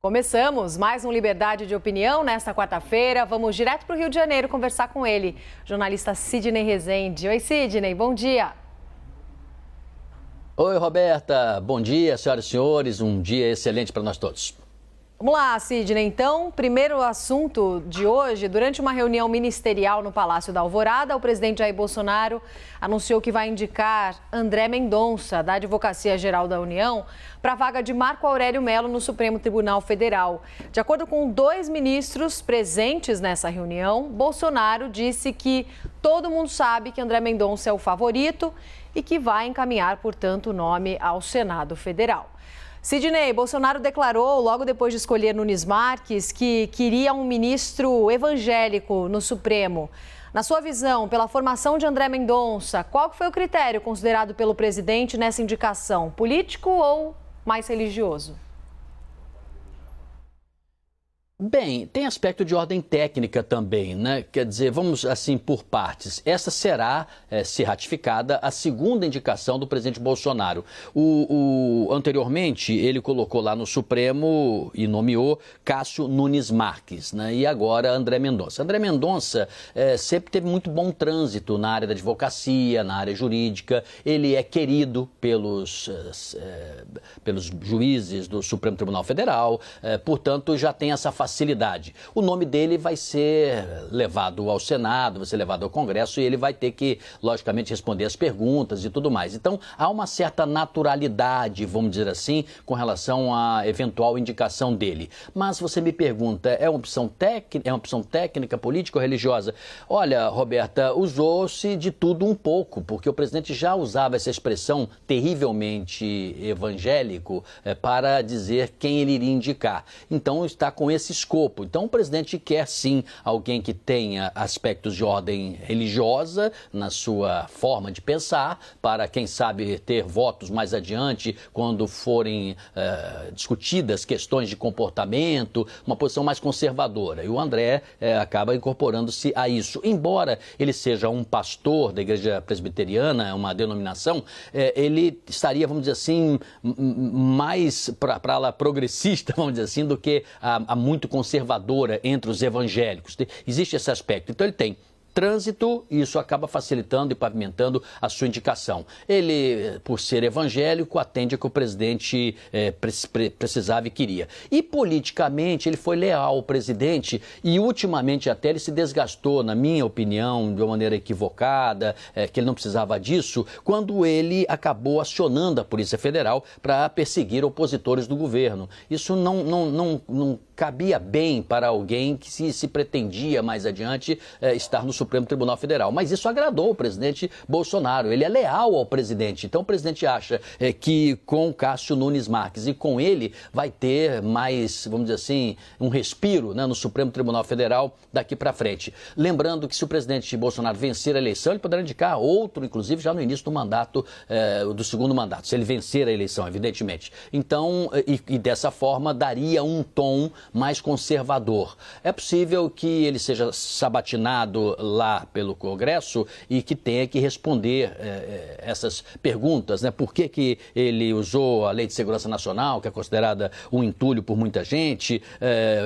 Começamos mais um Liberdade de Opinião nesta quarta-feira. Vamos direto para o Rio de Janeiro conversar com ele, jornalista Sidney Rezende. Oi, Sidney, bom dia. Oi, Roberta. Bom dia, senhoras e senhores. Um dia excelente para nós todos. Vamos lá, Sidney. Então, primeiro assunto de hoje, durante uma reunião ministerial no Palácio da Alvorada, o presidente Jair Bolsonaro anunciou que vai indicar André Mendonça, da Advocacia Geral da União, para a vaga de Marco Aurélio Mello no Supremo Tribunal Federal. De acordo com 2 ministros presentes nessa reunião, Bolsonaro disse que todo mundo sabe que André Mendonça é o favorito e que vai encaminhar, portanto, o nome ao Senado Federal. Sidney, Bolsonaro declarou, logo depois de escolher Nunes Marques, que queria um ministro evangélico no Supremo. Na sua visão, pela formação de André Mendonça, qual foi o critério considerado pelo presidente nessa indicação? Político ou mais religioso? Bem, tem aspecto de ordem técnica também, né? Quer dizer, vamos assim por partes. Essa será, se ratificada, a segunda indicação do presidente Bolsonaro. Anteriormente, ele colocou lá no Supremo e nomeou Cássio Nunes Marques, né? E agora André Mendonça. André Mendonça sempre teve muito bom trânsito na área da advocacia, na área jurídica. Ele é querido pelos juízes do Supremo Tribunal Federal, portanto, já tem essa facilidade. O nome dele vai ser levado ao Senado, vai ser levado ao Congresso e ele vai ter que, logicamente, responder as perguntas e tudo mais. Então, há uma certa naturalidade, vamos dizer assim, com relação à eventual indicação dele. Mas você me pergunta, é uma opção técnica, política ou religiosa? Olha, Roberta, usou-se de tudo um pouco, porque o presidente já usava essa expressão terrivelmente evangélico para dizer quem ele iria indicar. Então, está com esse escopo. Então, o presidente quer sim alguém que tenha aspectos de ordem religiosa na sua forma de pensar, para, quem sabe, ter votos mais adiante quando forem discutidas questões de comportamento, uma posição mais conservadora. E o André acaba incorporando-se a isso. Embora ele seja um pastor da Igreja Presbiteriana, uma denominação, ele estaria, vamos dizer assim, mais para a ala progressista, vamos dizer assim, do que a muito conservadora entre os evangélicos. Existe esse aspecto. Então, ele tem trânsito e isso acaba facilitando e pavimentando a sua indicação. Ele, por ser evangélico, atende ao que o presidente precisava e queria. E politicamente ele foi leal ao presidente e ultimamente até ele se desgastou, na minha opinião, de uma maneira equivocada, que ele não precisava disso, quando ele acabou acionando a Polícia Federal para perseguir opositores do governo. Isso não cabia bem para alguém que se pretendia mais adiante estar no Supremo Tribunal Federal. Mas isso agradou o presidente Bolsonaro. Ele é leal ao presidente. Então o presidente acha que com Cássio Nunes Marques e com ele vai ter mais, vamos dizer assim, um respiro, né, no Supremo Tribunal Federal daqui para frente. Lembrando que se o presidente Bolsonaro vencer a eleição, ele poderá indicar outro, inclusive já no início do mandato, do segundo mandato, se ele vencer a eleição, evidentemente. Então, e dessa forma daria um tom mais conservador. É possível que ele seja sabatinado lá pelo Congresso e que tenha que responder essas perguntas, né? Por que ele usou a Lei de Segurança Nacional, que é considerada um entulho por muita gente,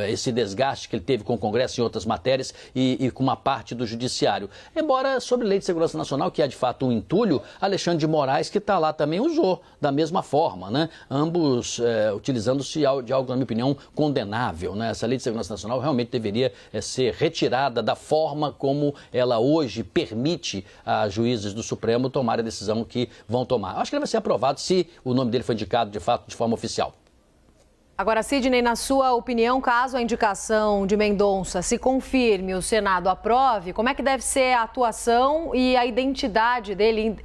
esse desgaste que ele teve com o Congresso em outras matérias e com uma parte do Judiciário. Embora, sobre Lei de Segurança Nacional, que é de fato um entulho, Alexandre de Moraes, que está lá, também usou da mesma forma, né? Ambos utilizando-se de algo, na minha opinião, condenável. Né? Essa Lei de Segurança Nacional realmente deveria ser retirada da forma como ela hoje permite a juízes do Supremo tomar a decisão que vão tomar. Acho que ele vai ser aprovado se o nome dele for indicado de fato de forma oficial. Agora, Sidney, na sua opinião, caso a indicação de Mendonça se confirme, o Senado aprove, como é que deve ser a atuação e a identidade dele,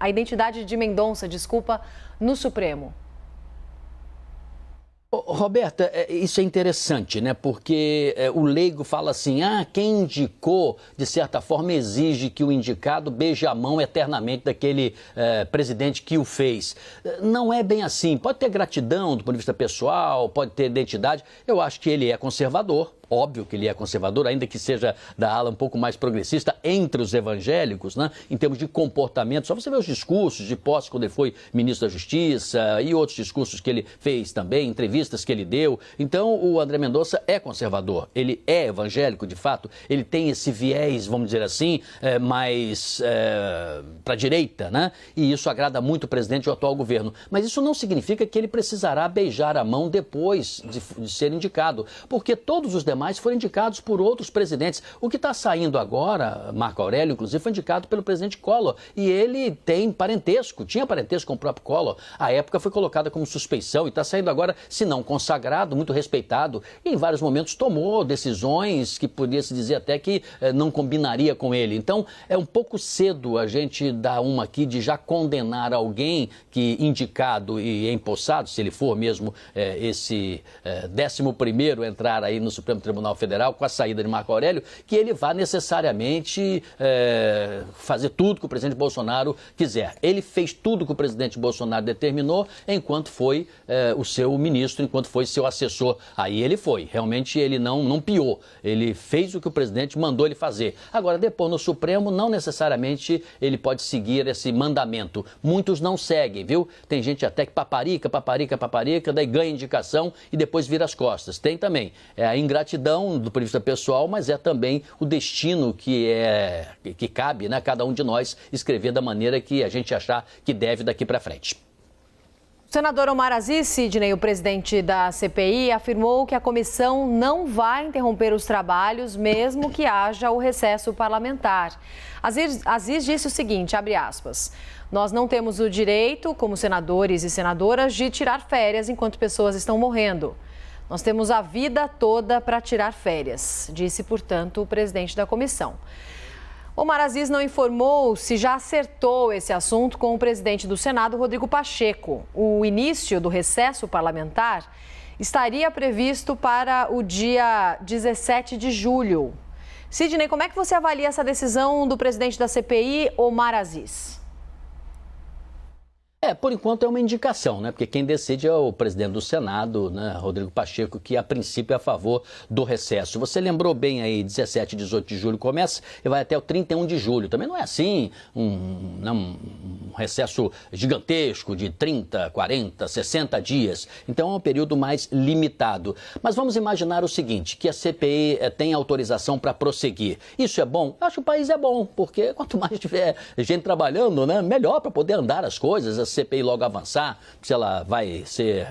a identidade de Mendonça, no Supremo? Roberta, isso é interessante, né? Porque o leigo fala assim, quem indicou, de certa forma, exige que o indicado beije a mão eternamente daquele presidente que o fez. Não é bem assim. Pode ter gratidão do ponto de vista pessoal, pode ter identidade. Eu acho que ele é conservador. Óbvio que ele é conservador, ainda que seja da ala um pouco mais progressista entre os evangélicos, né? Em termos de comportamento. Só você ver os discursos de posse quando ele foi ministro da Justiça e outros discursos que ele fez também, entrevistas que ele deu. Então, o André Mendonça é conservador, ele é evangélico, de fato, ele tem esse viés, vamos dizer assim, mais para a direita, né? E isso agrada muito o presidente e o atual governo. Mas isso não significa que ele precisará beijar a mão depois de ser indicado, porque todos os demais foram indicados por outros presidentes. O que está saindo agora, Marco Aurélio, inclusive, foi indicado pelo presidente Collor. E ele tem parentesco, tinha parentesco com o próprio Collor. À época foi colocada como suspeição e está saindo agora, se não consagrado, muito respeitado. E em vários momentos tomou decisões que podia se dizer até que não combinaria com ele. Então, é um pouco cedo a gente dar uma aqui de já condenar alguém que indicado e empossado, se ele for mesmo esse 11º a entrar aí no Supremo Tribunal Federal com a saída de Marco Aurélio, que ele vá necessariamente fazer tudo que o presidente Bolsonaro quiser. Ele fez tudo que o presidente Bolsonaro determinou enquanto foi o seu ministro, enquanto foi seu assessor. Aí ele foi. Realmente ele não piou. Ele fez o que o presidente mandou ele fazer. Agora, depois no Supremo, não necessariamente ele pode seguir esse mandamento. Muitos não seguem, viu? Tem gente até que paparica, daí ganha indicação e depois vira as costas. Tem também. É a ingratidão do ponto de vista pessoal, mas é também o destino que cabe, né, cada um de nós escrever da maneira que a gente achar que deve daqui para frente. O senador Omar Aziz, Sidney, o presidente da CPI, afirmou que a comissão não vai interromper os trabalhos, mesmo que haja o recesso parlamentar. Aziz disse o seguinte, abre aspas, nós não temos o direito, como senadores e senadoras, de tirar férias enquanto pessoas estão morrendo. Nós temos a vida toda para tirar férias, disse, portanto, o presidente da comissão. Omar Aziz não informou se já acertou esse assunto com o presidente do Senado, Rodrigo Pacheco. O início do recesso parlamentar estaria previsto para o dia 17 de julho. Sidney, como é que você avalia essa decisão do presidente da CPI, Omar Aziz? Por enquanto é uma indicação, né? Porque quem decide é o presidente do Senado, né? Rodrigo Pacheco, que a princípio é a favor do recesso. Você lembrou bem aí, 17 e 18 de julho começa e vai até o 31 de julho. Também não é assim um recesso gigantesco de 30, 40, 60 dias. Então é um período mais limitado. Mas vamos imaginar o seguinte, que a CPI tem autorização para prosseguir. Isso é bom? Eu acho que o país é bom, porque quanto mais tiver gente trabalhando, né, melhor para poder andar as coisas, a CPI logo avançar, se ela vai ser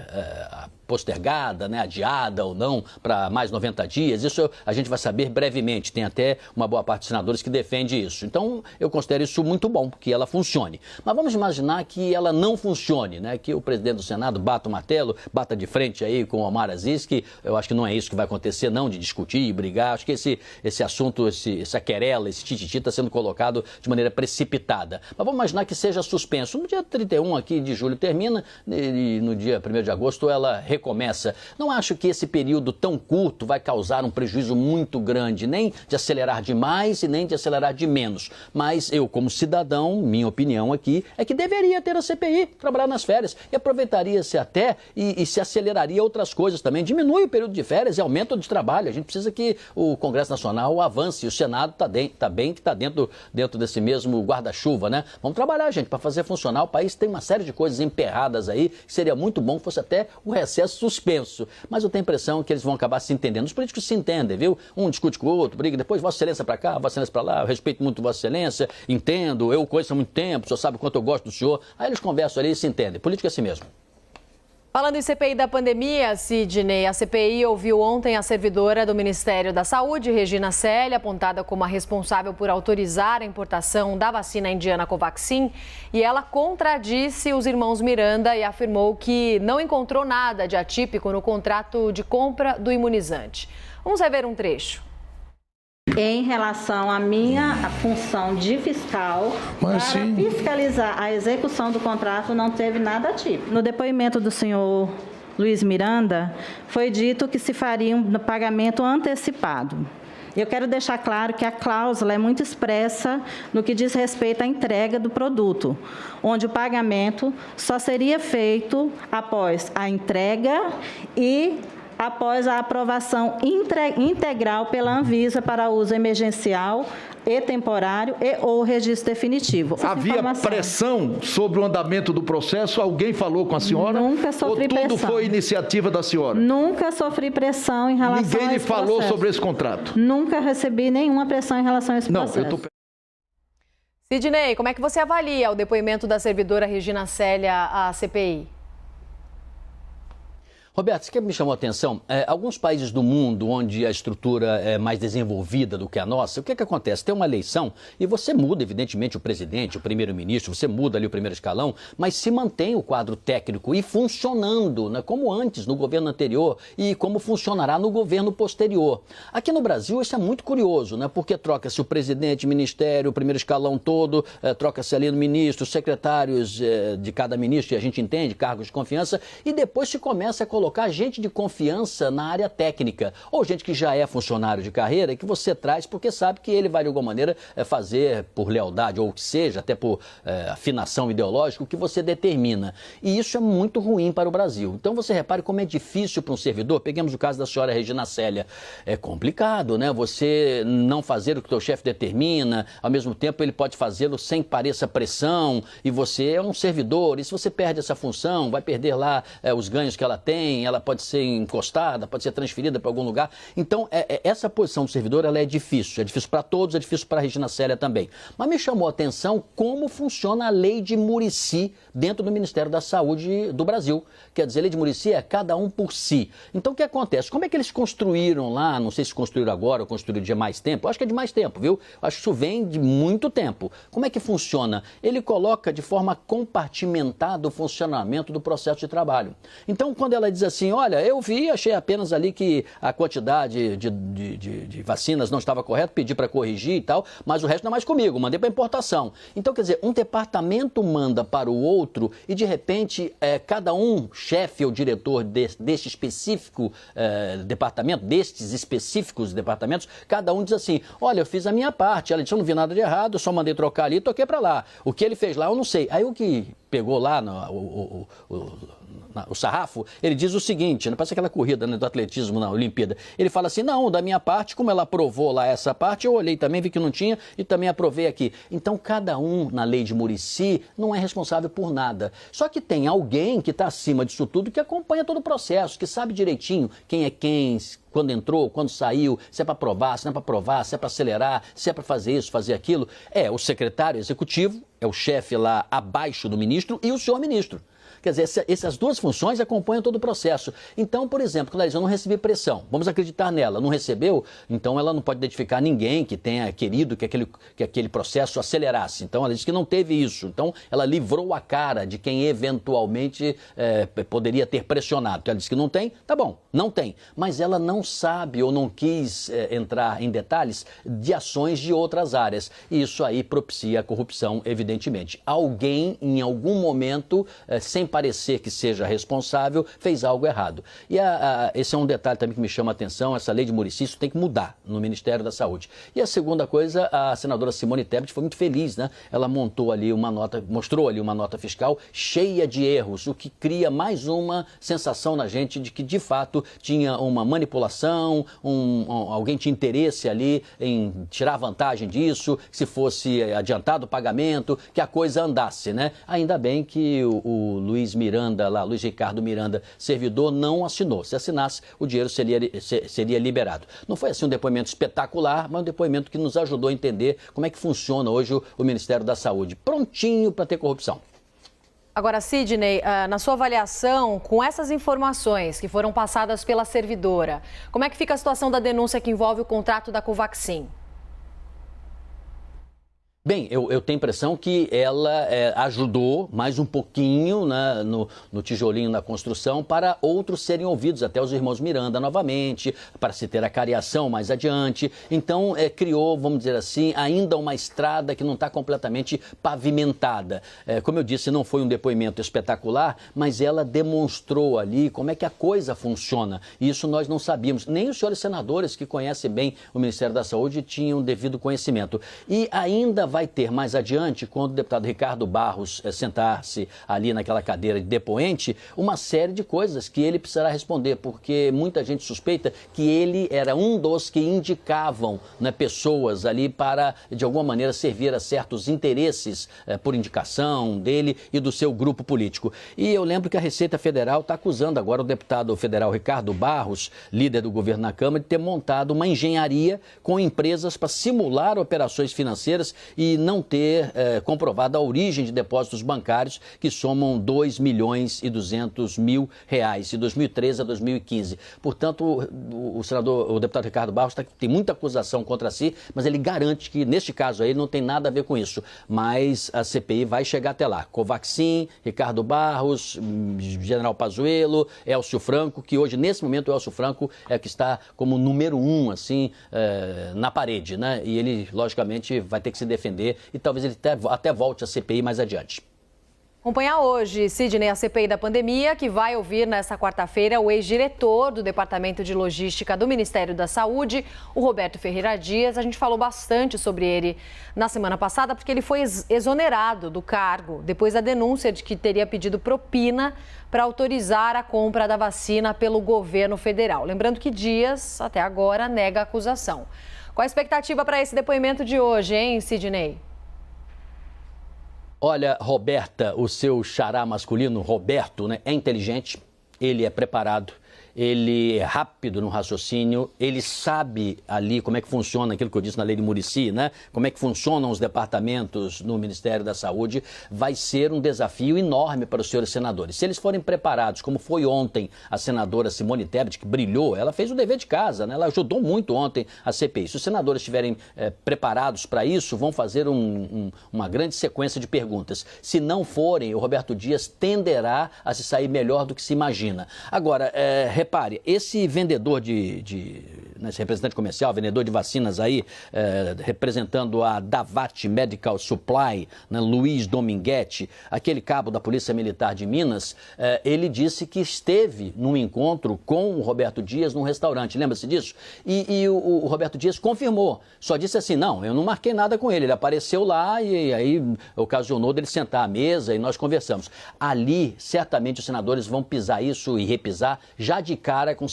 postergada, né, adiada ou não para mais 90 dias. Isso a gente vai saber brevemente. Tem até uma boa parte dos senadores que defende isso. Então, eu considero isso muito bom, que ela funcione. Mas vamos imaginar que ela não funcione, né? Que o presidente do Senado bata o martelo, bata de frente aí com o Omar Aziz, que eu acho que não é isso que vai acontecer, não, de discutir e brigar. Acho que esse assunto, essa querela, esse tititi está sendo colocado de maneira precipitada. Mas vamos imaginar que seja suspenso. No dia 31 aqui de julho termina e no dia 1º de agosto ela recomeça. Não acho que esse período tão curto vai causar um prejuízo muito grande, nem de acelerar demais e nem de acelerar de menos. Mas eu, como cidadão, minha opinião aqui é que deveria ter a CPI, trabalhar nas férias, e aproveitaria-se até e se aceleraria outras coisas também. Diminui o período de férias e aumenta o de trabalho. A gente precisa que o Congresso Nacional avance. O Senado está dentro desse mesmo guarda-chuva, né? Vamos trabalhar, gente, para fazer funcionar. O país tem uma série de coisas emperradas aí, que seria muito bom que fosse até o recesso suspenso. Mas eu tenho a impressão que eles vão acabar se entendendo. Os políticos se entendem, viu? Um discute com o outro, briga, depois Vossa Excelência para cá, Vossa Excelência para lá, eu respeito muito Vossa Excelência, entendo, eu conheço há muito tempo, o senhor sabe o quanto eu gosto do senhor. Aí eles conversam ali e se entendem. Política é assim mesmo. Falando em CPI da pandemia, Sidney, a CPI ouviu ontem a servidora do Ministério da Saúde, Regina Celi, apontada como a responsável por autorizar a importação da vacina indiana Covaxin, e ela contradisse os irmãos Miranda e afirmou que não encontrou nada de atípico no contrato de compra do imunizante. Vamos rever um trecho. Em relação à minha função de fiscal, para fiscalizar a execução do contrato, não teve nada atípico. No depoimento do senhor Luiz Miranda, foi dito que se faria um pagamento antecipado. Eu quero deixar claro que a cláusula é muito expressa no que diz respeito à entrega do produto, onde o pagamento só seria feito após a entrega e após a aprovação integral pela Anvisa para uso emergencial e temporário e ou registro definitivo. Havia pressão sobre o andamento do processo? Alguém falou com a senhora? Nunca sofri pressão. Ou tudo foi iniciativa da senhora? Nunca sofri pressão em relação a esse processo. Ninguém lhe falou sobre esse contrato? Nunca recebi nenhuma pressão em relação a esse processo. Não, eu estou... Sidney, como é que você avalia o depoimento da servidora Regina Célia à CPI? Roberto, isso que me chamou a atenção, alguns países do mundo onde a estrutura é mais desenvolvida do que a nossa, o que acontece? Tem uma eleição e você muda, evidentemente, o presidente, o primeiro-ministro, você muda ali o primeiro escalão, mas se mantém o quadro técnico e funcionando, né, como antes no governo anterior e como funcionará no governo posterior. Aqui no Brasil isso é muito curioso, né, porque troca-se o presidente, o ministério, o primeiro escalão todo, troca-se ali no ministro, os secretários de cada ministro, e a gente entende, cargos de confiança, e depois se começa a colocar gente de confiança na área técnica, ou gente que já é funcionário de carreira e que você traz porque sabe que ele vai de alguma maneira fazer por lealdade ou o que seja, até por afinação ideológica, o que você determina. E isso é muito ruim para o Brasil. Então você repare como é difícil para um servidor, peguemos o caso da senhora Regina Célia, é complicado, né? Você não fazer o que o teu chefe determina, ao mesmo tempo ele pode fazê-lo sem pareça pressão, e você é um servidor, e se você perde essa função, vai perder lá os ganhos que ela tem, ela pode ser encostada, pode ser transferida para algum lugar. Então, essa posição do servidor ela é difícil para todos, é difícil para a Regina Célia também. Mas me chamou a atenção como funciona a lei de Muricy dentro do Ministério da Saúde do Brasil. Quer dizer, a lei de Muricy é cada um por si. Então, o que acontece? Como é que eles construíram lá, não sei se construíram agora ou construíram de mais tempo, eu acho que é de mais tempo, viu? Eu acho que isso vem de muito tempo. Como é que funciona? Ele coloca de forma compartimentada o funcionamento do processo de trabalho. Então, quando ela diz assim, olha, eu vi, achei apenas ali que a quantidade de vacinas não estava correta, pedi para corrigir e tal, mas o resto não é mais comigo, mandei para importação. Então, quer dizer, um departamento manda para o outro e, de repente, cada um, chefe ou diretor deste específico departamento, destes específicos departamentos, cada um diz assim, olha, eu fiz a minha parte, ela disse, eu não vi nada de errado, eu só mandei trocar ali e toquei para lá. O que ele fez lá, eu não sei. Aí o que pegou lá o sarrafo, ele diz o seguinte, não parece aquela corrida, né, do atletismo na Olimpíada. Ele fala assim, não, da minha parte, como ela aprovou lá essa parte, eu olhei também, vi que não tinha e também aprovei aqui. Então, cada um, na lei de Muricy, não é responsável por nada. Só que tem alguém que está acima disso tudo, que acompanha todo o processo, que sabe direitinho quem é quem, quando entrou, quando saiu, se é para aprovar, se não é para aprovar, se é para acelerar, se é para fazer isso, fazer aquilo. É o secretário executivo, é o chefe lá abaixo do ministro e o senhor ministro. Quer dizer, essas duas funções acompanham todo o processo. Então, por exemplo, quando ela diz, eu não recebi pressão, vamos acreditar nela, não recebeu, então ela não pode identificar ninguém que tenha querido que aquele processo acelerasse. Então, ela diz que não teve isso. Então, ela livrou a cara de quem eventualmente poderia ter pressionado. Então, ela diz que não tem, tá bom, não tem. Mas ela não sabe ou não quis entrar em detalhes de ações de outras áreas. E isso aí propicia a corrupção, evidentemente. Alguém, em algum momento, sem parecer que seja responsável, fez algo errado. E esse é um detalhe também que me chama a atenção, essa lei de Muricy, isso tem que mudar no Ministério da Saúde. E a segunda coisa, a senadora Simone Tebet foi muito feliz, né? Ela mostrou ali uma nota fiscal cheia de erros, o que cria mais uma sensação na gente de que, de fato, tinha uma manipulação, alguém tinha interesse ali em tirar vantagem disso, se fosse adiantado o pagamento, que a coisa andasse, né? Ainda bem que o Luiz Ricardo Miranda, servidor, não assinou. Se assinasse, o dinheiro seria liberado. Não foi assim um depoimento espetacular, mas um depoimento que nos ajudou a entender como é que funciona hoje o Ministério da Saúde. Prontinho para ter corrupção. Agora, Sidney, na sua avaliação, com essas informações que foram passadas pela servidora, como é que fica a situação da denúncia que envolve o contrato da Covaxin? Bem, eu tenho a impressão que ela ajudou mais um pouquinho, né, no tijolinho na construção para outros serem ouvidos, até os irmãos Miranda novamente, para se ter a cariação mais adiante. Então, criou, vamos dizer assim, ainda uma estrada que não está completamente pavimentada. Como eu disse, não foi um depoimento espetacular, mas ela demonstrou ali como é que a coisa funciona. E isso nós não sabíamos. Nem os senhores senadores que conhecem bem o Ministério da Saúde tinham devido conhecimento. E ainda vai ter mais adiante, quando o deputado Ricardo Barros sentar-se ali naquela cadeira de depoente, uma série de coisas que ele precisará responder, porque muita gente suspeita que ele era um dos que indicavam, né, pessoas ali para, de alguma maneira, servir a certos interesses por indicação dele e do seu grupo político. E eu lembro que a Receita Federal está acusando agora o deputado federal Ricardo Barros, líder do governo na Câmara, de ter montado uma engenharia com empresas para simular operações financeiras e não ter comprovado a origem de depósitos bancários que somam 2.200.000 reais, de 2013 a 2015. Portanto, o deputado Ricardo Barros tem muita acusação contra si, mas ele garante que, neste caso aí, não tem nada a ver com isso. Mas a CPI vai chegar até lá. Covaxin, Ricardo Barros, General Pazuello, Elcio Franco, que hoje, nesse momento, o Elcio Franco é que está como número 1, assim, na parede, né? E ele, logicamente, vai ter que se defender e talvez ele até volte à CPI mais adiante. Acompanhar hoje, Sidney, a CPI da pandemia, que vai ouvir nesta quarta-feira o ex-diretor do Departamento de Logística do Ministério da Saúde, o Roberto Ferreira Dias. A gente falou bastante sobre ele na semana passada, porque ele foi exonerado do cargo depois da denúncia de que teria pedido propina para autorizar a compra da vacina pelo governo federal. Lembrando que Dias, até agora, nega a acusação. Qual a expectativa para esse depoimento de hoje, hein, Sidney? Olha, Roberta, o seu xará masculino, Roberto, né, é inteligente, ele é preparado, ele é rápido no raciocínio, ele sabe ali como é que funciona aquilo que eu disse na lei de Muricy, né? Como é que funcionam os departamentos no Ministério da Saúde. Vai ser um desafio enorme para os senhores senadores. Se eles forem preparados, como foi ontem a senadora Simone Tebet, que brilhou, ela fez o dever de casa, né? Ela ajudou muito ontem a CPI. Se os senadores estiverem preparados para isso, vão fazer uma grande sequência de perguntas. Se não forem, o Roberto Dias tenderá a se sair melhor do que se imagina. Agora, repare, esse vendedor esse representante comercial, vendedor de vacinas aí, representando a Davat Medical Supply, né, Luiz Dominguete, aquele cabo da Polícia Militar de Minas, ele disse que esteve num encontro com o Roberto Dias num restaurante, lembra-se disso? E o Roberto Dias confirmou, só disse assim, não, eu não marquei nada com ele apareceu lá e aí ocasionou dele sentar à mesa e nós conversamos. Ali, certamente os senadores vão pisar isso e repisar, já de cara com o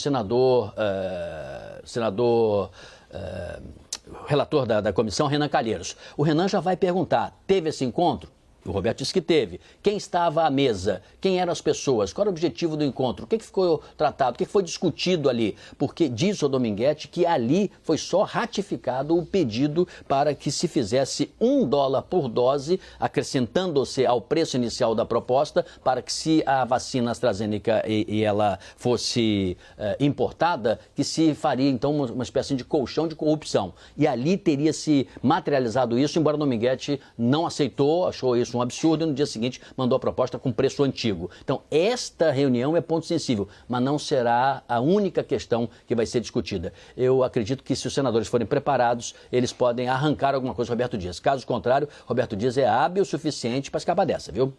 relator da comissão, Renan Calheiros. O Renan já vai perguntar, teve esse encontro? O Roberto disse que teve. Quem estava à mesa? Quem eram as pessoas? Qual era o objetivo do encontro? O que ficou tratado? O que foi discutido ali? Porque diz o Dominguete que ali foi só ratificado o pedido para que se fizesse $1 por dose, acrescentando-se ao preço inicial da proposta, para que se a vacina AstraZeneca e ela fosse importada, que se faria então uma espécie de colchão de corrupção. E ali teria se materializado isso, embora o Dominguete não aceitou, achou isso um absurdo e no dia seguinte mandou a proposta com preço antigo. Então, esta reunião é ponto sensível, mas não será a única questão que vai ser discutida. Eu acredito que se os senadores forem preparados, eles podem arrancar alguma coisa do Roberto Dias. Caso contrário, Roberto Dias é hábil o suficiente para escapar dessa, viu?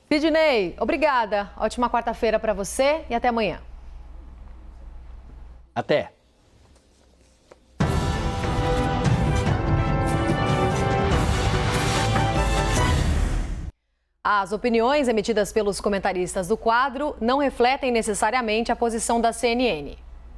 Sidney, obrigada. Ótima quarta-feira para você e até amanhã. Até. As opiniões emitidas pelos comentaristas do quadro não refletem necessariamente a posição da CNN.